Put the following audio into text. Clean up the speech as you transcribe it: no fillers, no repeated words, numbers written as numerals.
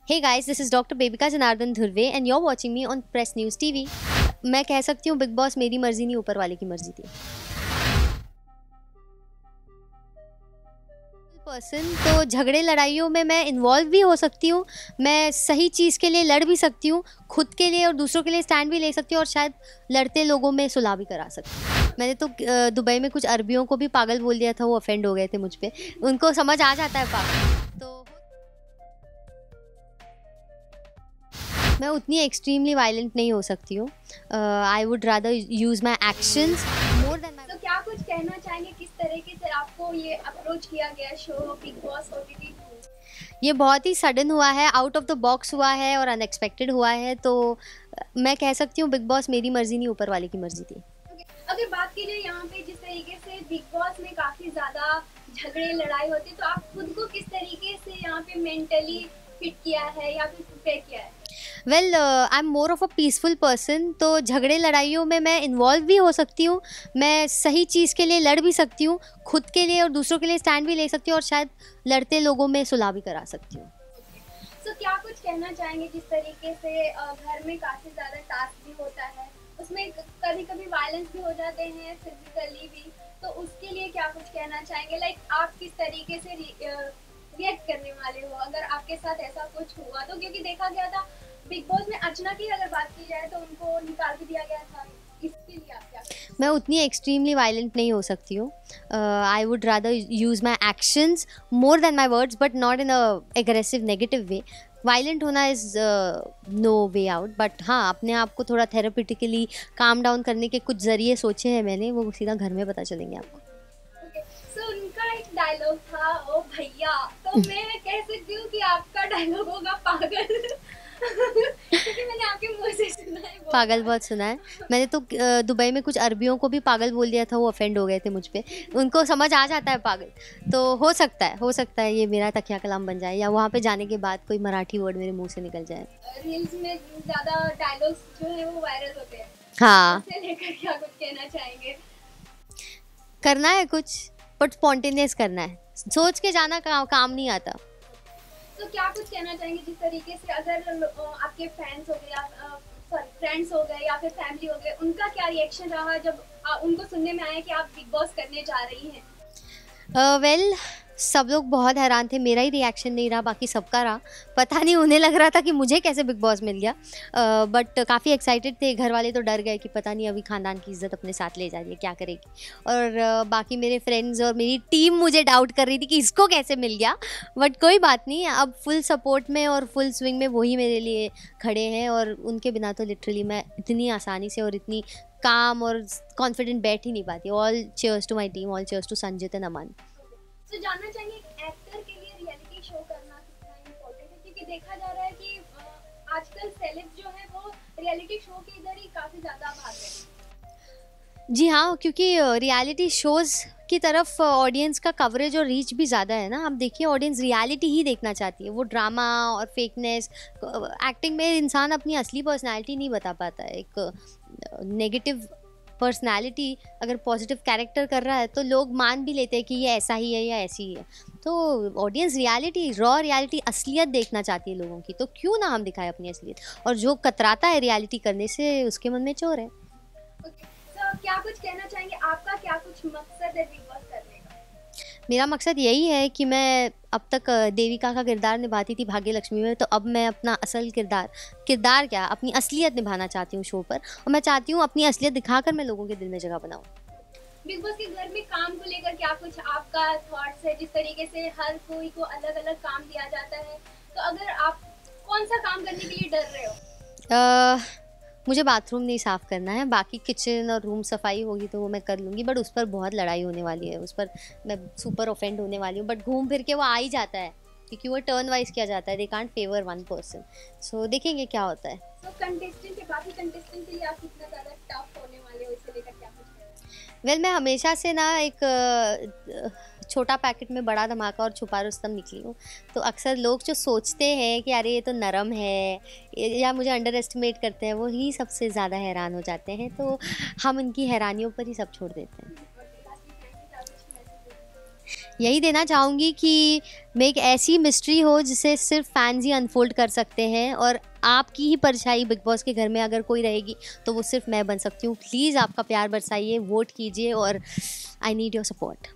Hey guys, this is Dr. Bebika Janardhan Dhurve and you're watching me on Press News TV. मैं कह सकती हूँ big boss मेरी मर्जी नहीं ऊपर वाले की मर्जी थी। पर्सन तो झगड़े लड़ाइयों में मैं इन्वॉल्व भी हो सकती हूँ, मैं सही चीज़ के लिए लड़ भी सकती हूँ, खुद के लिए और दूसरों के लिए स्टैंड भी ले सकती हूँ और शायद लड़ते लोगों में सुलह भी करा सकती हूँ। मैंने तो दुबई में कुछ अरबियों को भी पागल बोल दिया था, वो ऑफेंड हो गए थे मुझ पे। उनको समझ आ जाता है पागल। तो मैं उतनी एक्सट्रीमली वायलेंट नहीं हो सकती हूँ। I would rather use my actions more than my. तो क्या कुछ कहना चाहेंगे, किस तरीके से आपको ये अप्रोच किया गया शो बिग बॉस ओटीटी? ये बहुत ही सडन हुआ है, आउट ऑफ द बॉक्स हुआ है और अनएक्सपेक्टेड हुआ है, तो मैं कह सकती हूँ बिग बॉस मेरी मर्जी नहीं ऊपर वाले की मर्जी थी। अगर बात की जाए यहाँ पे जिस तरीके से बिग बॉस में काफी ज्यादा झगड़े लड़ाई होती है, तो आप खुद को किस तरीके से यहाँ पे मेंटली फिट किया है या फिर प्रिपेयर किया है? Well, I am more of a peaceful person, तो झगड़े लड़ाइयों में मैं इन्वॉल्व भी हो सकती हूँ, मैं सही चीज़ के लिए लड़ भी सकती हूँ, खुद के लिए और दूसरों के लिए स्टैंड भी ले सकती हूँ और शायद लड़ते लोगों में सुलह भी करा सकती हूँ। तो क्या कुछ कहना चाहेंगे जिस तरीके से घर में काफी ज्यादा टास्क भी होता है, उसमें कभी कभी वायलेंस भी हो जाते हैं फिजिकली भी, तो उसके लिए क्या कुछ कहना चाहेंगे? लाइक आप किस तरीके से रिएक्ट करने वाले हो अगर आपके साथ ऐसा कुछ हुआ तो? क्योंकि देखा गया था बिग बॉस में अचानक ही अगर बात की जाए तो उनको निकाल भी दिया गया था, इसके लिए आप क्या? मैं उतनी एक्सट्रीमली वायलेंट नहीं हो सकती हूँ। I would rather use my actions more than my words, but not in a aggressive negative way. Violent होना is no way out, but हाँ, अपने आप को थोड़ा थेरेपिटिकली काम डाउन करने के कुछ ज़रिए सोचे हैं मैंने, वो सीधा घर में पता चलेंगे आपको। सो उनका एक डायलॉग था, ओ भैया, तो मैं कह सकती हूँ कि आपका डायलॉग होगा पागल। क्योंकि मैंने आपके मुंह से सुना है पागल बहुत सुना है मैंने तो। दुबई में कुछ अरबियों को भी पागल बोल दिया था, वो ऑफेंड हो गए थे मुझ पे। उनको समझ आ जाता है पागल, तो हो सकता है ये मेरा तकिया कलाम बन जाए या वहाँ पे जाने के बाद कोई मराठी वर्ड मेरे मुंह से निकल जाए। रील्स में ज्यादा डायलॉग्स जो है वो वायरल होते हैं, हाँ, उससे लेकर क्या कुछ कहना चाहेंगे? करना है कुछ, बट स्पॉन्टेनियस करना है, सोच के जाना काम नहीं आता। तो क्या कुछ कहना चाहेंगे जिस तरीके से अगर आपके फैंस हो गए या सॉरी फ्रेंड्स हो गए या फिर फैमिली हो गए, उनका क्या रिएक्शन रहा जब उनको सुनने में आया कि आप बिग बॉस करने जा रही हैं? वेल, सब लोग बहुत हैरान थे, मेरा ही रिएक्शन नहीं रहा, बाकी सबका रहा। पता नहीं उन्हें लग रहा था कि मुझे कैसे बिग बॉस मिल गया, बट काफ़ी एक्साइटेड थे। घर वाले तो डर गए कि पता नहीं अभी ख़ानदान की इज़्ज़त अपने साथ ले जा रही है, क्या करेगी। और बाकी मेरे फ्रेंड्स और मेरी टीम मुझे डाउट कर रही थी कि इसको कैसे मिल गया, बट कोई बात नहीं, अब फुल सपोर्ट में और फुल स्विंग में वही मेरे लिए खड़े हैं और उनके बिना तो लिटरली मैं इतनी आसानी से और इतनी काम और कॉन्फिडेंट बैठ ही नहीं पाती। All cheers to my team, all cheers to Sanjit and Aman. तो जानना चाहेंगे एक एक्टर के लिए रियलिटी शो करना कितना इम्पोर्टेंट है, क्योंकि देखा जा रहा है कि आजकल सेलेब्स जो है वो रियलिटी शो के इधर ही काफी ज्यादा भाग रहे हैं। जी हाँ, क्योंकि रियलिटी शोज़ की तरफ ऑडियंस का कवरेज और रीच भी ज़्यादा है ना। आप देखिए, ऑडियंस रियलिटी ही देखना चाहती है, वो ड्रामा और फेकनेस एक्टिंग में इंसान अपनी असली पर्सनैलिटी नहीं बता पाता है। एक नेगेटिव पर्सनैलिटी अगर पॉजिटिव कैरेक्टर कर रहा है तो लोग मान भी लेते हैं कि ये ऐसा ही है या ऐसी ही है। तो ऑडियंस रियलिटी, रॉ रियलिटी, असलियत देखना चाहती है लोगों की, तो क्यों ना हम दिखाएं अपनी असलियत। और जो कतराता है रियलिटी करने से, उसके मन में चोर है। तो क्या कुछ कहना चाहेंगे, आपका क्या कुछ मकसद है बिग बॉस करने का? मेरा मकसद यही है कि मैं अब तक देविका का किरदार निभाती थी भाग्य लक्ष्मी में, तो अब मैं अपना असल किरदार क्या, अपनी असलियत निभाना चाहती हूँ शो पर, और मैं चाहती हूँ अपनी असलियत दिखाकर मैं लोगों के दिल में जगह बनाऊँ। बिग बॉस के घर में काम को लेकर क्या कुछ आपका थॉट्स है? जिस तरीके से हर कोई को अलग अलग काम दिया जाता है, तो अगर आप कौन सा काम करने के लिए डर रहे हो? मुझे बाथरूम नहीं साफ़ करना है, बाकी किचन और रूम सफाई होगी तो वो मैं कर लूँगी, बट उस पर बहुत लड़ाई होने वाली है, उस पर मैं सुपर ऑफेंड होने वाली हूँ। बट घूम फिर के वो आ ही जाता है, क्योंकि वो टर्न वाइज किया जाता है, they can't favour one person. So देखेंगे क्या होता है। तो कंटेस्टेंट के बाकी कंटेस्टेंट के लिए आप कितना ज़्यादा टफ होने वाले हो, इससे लेकर क्या कुछ है? वेल, मैं हमेशा से ना एक छोटा पैकेट में बड़ा धमाका और छुपा रुस्तम निकली हूँ, तो अक्सर लोग जो सोचते हैं कि अरे ये तो नरम है या मुझे अंडर एस्टिमेट करते हैं, वो ही सबसे ज़्यादा हैरान हो जाते हैं, तो हम उनकी हैरानियों पर ही सब छोड़ देते हैं। यही देना चाहूँगी कि मैं एक ऐसी मिस्ट्री हो जिसे सिर्फ फैंस ही अनफोल्ड कर सकते हैं, और आपकी ही परछाई बिग बॉस के घर में अगर कोई रहेगी तो वो सिर्फ मैं बन सकती हूँ। प्लीज़ आपका प्यार बरसाइए, वोट कीजिए, और आई नीड योर सपोर्ट।